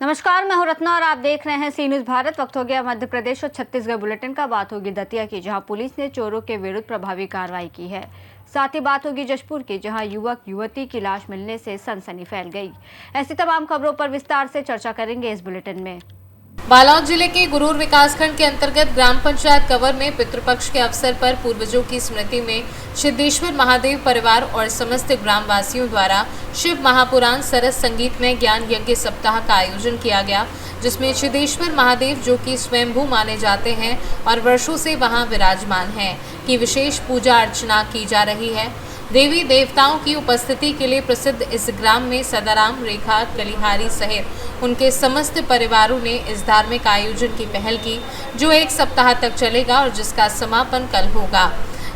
नमस्कार, मैं हूं रत्ना और आप देख रहे हैं सी न्यूज़ भारत। वक्त हो गया मध्य प्रदेश और छत्तीसगढ़ बुलेटिन का। बात होगी दतिया की, जहां पुलिस ने चोरों के विरुद्ध प्रभावी कार्रवाई की है। साथ ही बात होगी जशपुर की, जहां युवक युवती की लाश मिलने से सनसनी फैल गई। ऐसी तमाम खबरों पर विस्तार से चर्चा करेंगे इस बुलेटिन में। बालोद जिले के गुरूर विकासखंड के अंतर्गत ग्राम पंचायत कवर में पितृपक्ष के अवसर पर पूर्वजों की स्मृति में सिद्धेश्वर महादेव परिवार और समस्त ग्रामवासियों द्वारा शिव महापुराण सरस संगीत में ज्ञान यज्ञ सप्ताह का आयोजन किया गया, जिसमें सिद्धेश्वर महादेव, जो कि स्वयंभू माने जाते हैं और वर्षों से वहां विराजमान हैं, की विशेष पूजा अर्चना की जा रही है। देवी देवताओं की उपस्थिति के लिए प्रसिद्ध इस ग्राम में सदाराम, रेखा, कलिहारी सहित उनके समस्त परिवारों ने इस धार्मिक आयोजन की पहल की, जो एक सप्ताह तक चलेगा और जिसका समापन कल होगा।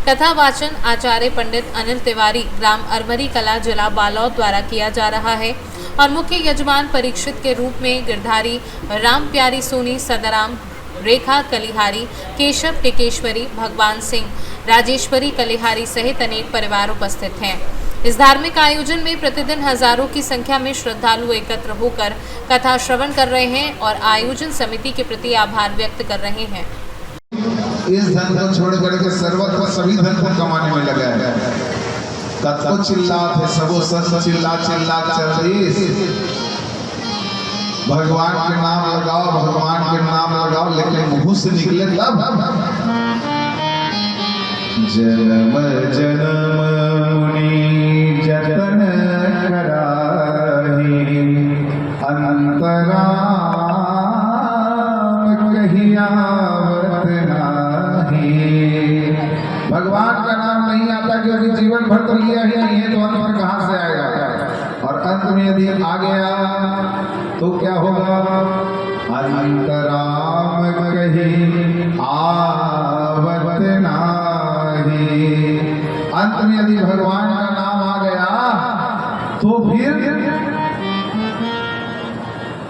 कथा वाचन आचार्य पंडित अनिल तिवारी, ग्राम अरमरी कला, जिला बालोद द्वारा किया जा रहा है और मुख्य यजमान परीक्षित के रूप में गिरधारी राम प्यारी सोनी, सदाराम, रेखा कलिहारी, केशव टिकेश्वरी, भगवान सिंह, राजेश्वरी कलिहारी सहित अनेक परिवार उपस्थित हैं। इस धार्मिक आयोजन में प्रतिदिन हजारों की संख्या में श्रद्धालु एकत्र होकर कथा श्रवण कर रहे हैं और आयोजन समिति के प्रति आभार व्यक्त कर रहे हैं। इस धन को छोड़ करके सर्वत्र सभी धन को कमाने में लगा है। कतो चिल्लात है सबो सच चिल्ला चिल्ला चल रही। भगवान के नाम लगाओ, भगवान के नाम लगाओ, लेकिन मुंह से निकले तब। जन्म जन्म मुनि जतन कराही, अंतराम कहियावत नाही। भगवान का नाम नहीं आता क्योंकि जीवन भर तो लिया ही नहीं है, तो अंत में कहां से आएगा। और अंत में यदि आ गया तो क्या होगा। अंतराम कही आवत नाही। अंत में यदि भगवान का नाम आ गया तो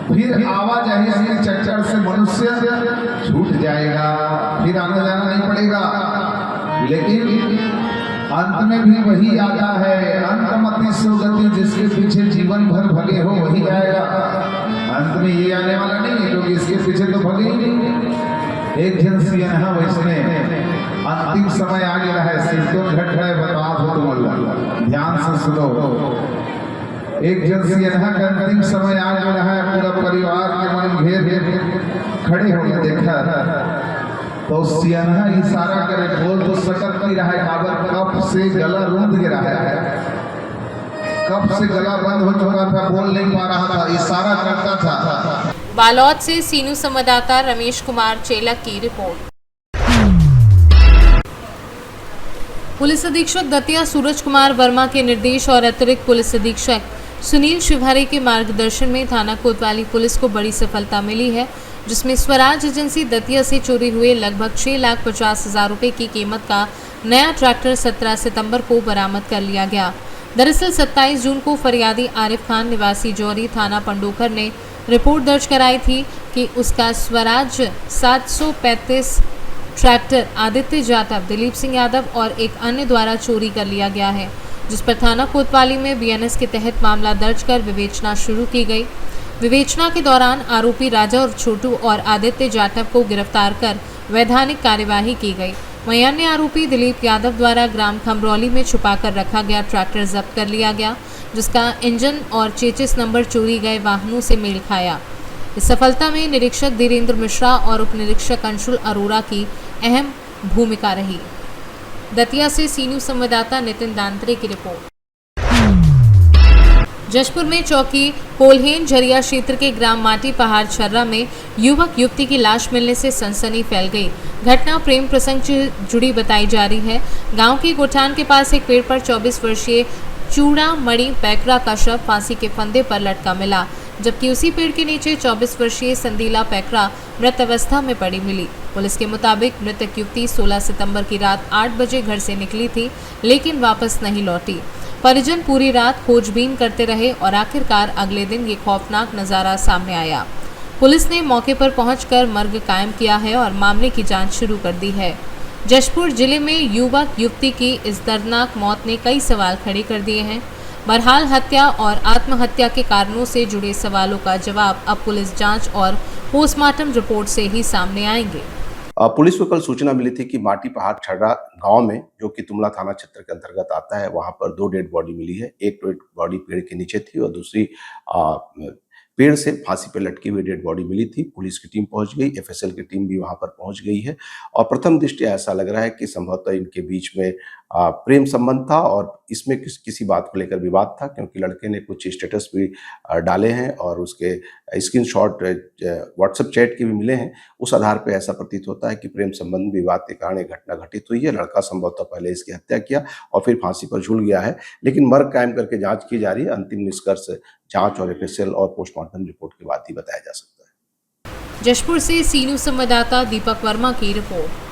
फिर आवाजाही के चक्कर से मनुष्य छूट जाएगा, फिर आना जाना नहीं पड़ेगा। लेकिन अंत में भी वही आता है। अंतमति सुगति, जिसके पीछे जीवन भर भगे हो वही आएगा। अंत में ये आने वाला नहीं है, क्योंकि इसके पीछे तो भगे ही नहीं। एक जन सियनहा वैसने अंतिम समय आ गया है, सिद्धों घट है बता हो तुम अल्लाह, ध्यान से सुनो। एक जन सियनहा का अंतिम समय आ गया है, पूरा परिवार के मन घेर खड़े हो गए। देखा तो सियनहा इशारा करे, बोल तो सकत नहीं रहा है, काबर कप से गला रुंध गिरा है। कब से गला बंद हो चुका था, बोल नहीं पा रहा था, इशारा करता था। बालोद से सी न्यूज़ संवाददाता रमेश कुमार चेलक की रिपोर्ट। पुलिस अधीक्षक दतिया सूरज कुमार वर्मा के निर्देश और अतिरिक्त पुलिस अधीक्षक सुनील शिवहरे के मार्गदर्शन में थाना कोतवाली पुलिस को बड़ी सफलता मिली है, जिसमें स्वराज एजेंसी दतिया से चोरी हुए लगभग 6,50,000 रुपये की कीमत का नया ट्रैक्टर 17 सितंबर को बरामद कर लिया गया। दरअसल 27 जून को फरियादी आरिफ खान निवासी जौहरी थाना पंडोखर ने रिपोर्ट दर्ज कराई थी कि उसका स्वराज 735 ट्रैक्टर आदित्य जाटव, दिलीप सिंह यादव और एक अन्य द्वारा चोरी कर लिया गया है, जिस पर थाना कोतवाली में बीएनएस के तहत मामला दर्ज कर विवेचना शुरू की गई। विवेचना के दौरान आरोपी राजा और छोटू और आदित्य जाटव को गिरफ्तार कर वैधानिक कार्यवाही की गई। वहीं अन्य आरोपी दिलीप यादव द्वारा ग्राम खमरौली में छुपाकर रखा गया ट्रैक्टर जब्त कर लिया गया, जिसका इंजन और चेचिस नंबर चोरी गए वाहनों से मेल खाया। इस सफलता में निरीक्षक धीरेन्द्र मिश्रा और उप निरीक्षक अंशुल अरोड़ा की अहम भूमिका रही। दतिया से सी न्यूज़ संवाददाता नितिन दांतरे की रिपोर्ट। जशपुर में चौकी कोल्हेन झरिया क्षेत्र के ग्राम माटी पहाड़ छर्रा में युवक युवती की लाश मिलने से सनसनी फैल गई। घटना प्रेम प्रसंग से जुड़ी बताई जा रही है। गांव की गोठान के पास एक पेड़ पर 24 वर्षीय चूड़ा मणि पैकरा का शव फांसी के फंदे पर लटका मिला, जबकि उसी पेड़ के नीचे 24 वर्षीय संदीला पैकरा मृत अवस्था में पड़ी मिली। पुलिस के मुताबिक मृतक युवती 16 सितंबर की रात 8 बजे घर से निकली थी, लेकिन वापस नहीं लौटी। परिजन पूरी रात खोजबीन करते रहे और आखिरकार अगले दिन ये खौफनाक नज़ारा सामने आया। पुलिस ने मौके पर पहुंचकर मर्ग कायम किया है और मामले की जांच शुरू कर दी है। जशपुर जिले में युवक युवती की इस दर्दनाक मौत ने कई सवाल खड़े कर दिए हैं। बहरहाल हत्या और आत्महत्या के कारणों से जुड़े सवालों का जवाब अब पुलिस जांच और पोस्टमार्टम रिपोर्ट से ही सामने आएंगे। पुलिस को कल सूचना मिली थी कि माटी पहाड़ छर्रा गांव में, जो कि तुमला थाना क्षेत्र के अंतर्गत आता है, वहां पर 2 डेड बॉडी मिली है। एक डेड बॉडी पेड़ के नीचे थी और दूसरी पेड़ से फांसी पर लटकी हुई डेड बॉडी मिली थी। पुलिस की टीम पहुंच गई, एफएसएल की टीम भी वहां पर पहुंच गई है और प्रथम दृष्टया ऐसा लग रहा है कि संभवतः इनके बीच में प्रेम संबंध था और इसमें किसी बात को लेकर विवाद था, क्योंकि लड़के ने कुछ स्टेटस भी डाले हैं और उसके स्क्रीनशॉट व्हाट्सएप चैट के भी मिले हैं। उस आधार पर ऐसा प्रतीत होता है कि प्रेम संबंध विवाद के कारण ये घटना घटित हुई है। लड़का संभवतः पहले इसकी हत्या किया और फिर फांसी पर झूल गया है, लेकिन मर्ग कायम करके जांच की जा रही है। अंतिम निष्कर्ष जांच और एफएसएल और पोस्टमार्टम रिपोर्ट के बाद ही बताया जा सकता है। जशपुर से सी न्यूज संवाददाता दीपक वर्मा की रिपोर्ट।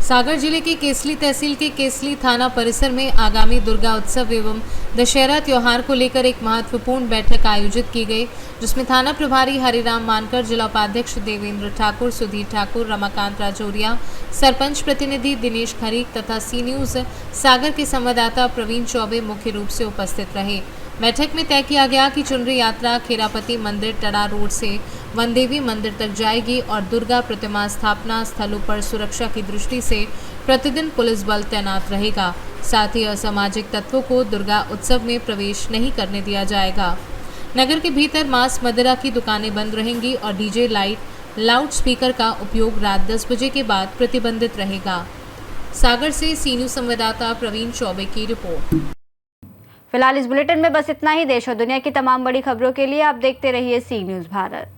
सागर जिले के केसली तहसील के केसली थाना परिसर में आगामी दुर्गा उत्सव एवं दशहरा त्योहार को लेकर एक महत्वपूर्ण बैठक आयोजित की गई, जिसमें थाना प्रभारी हरिराम मानकर, जिला उपाध्यक्ष देवेंद्र ठाकुर, सुधीर ठाकुर, रमाकांत राजौरिया, सरपंच प्रतिनिधि दिनेश खरीक तथा सी न्यूज सागर के संवाददाता प्रवीण चौबे मुख्य रूप से उपस्थित रहे। बैठक में तय किया गया कि चुनरी यात्रा खेरापति मंदिर टड़ा रोड से वनदेवी मंदिर तक जाएगी और दुर्गा प्रतिमा स्थापना स्थलों पर सुरक्षा की दृष्टि से प्रतिदिन पुलिस बल तैनात रहेगा। साथ ही असामाजिक तत्वों को दुर्गा उत्सव में प्रवेश नहीं करने दिया जाएगा। नगर के भीतर मांस मदिरा की दुकानें बंद रहेंगी और डीजे लाइट लाउड स्पीकर का उपयोग रात 10 बजे के बाद प्रतिबंधित रहेगा। सागर से सी न्यूज संवाददाता प्रवीण चौबे की रिपोर्ट। फिलहाल इस बुलेटिन में बस इतना ही। देश और दुनिया की तमाम बड़ी खबरों के लिए आप देखते रहिए सी न्यूज़ भारत।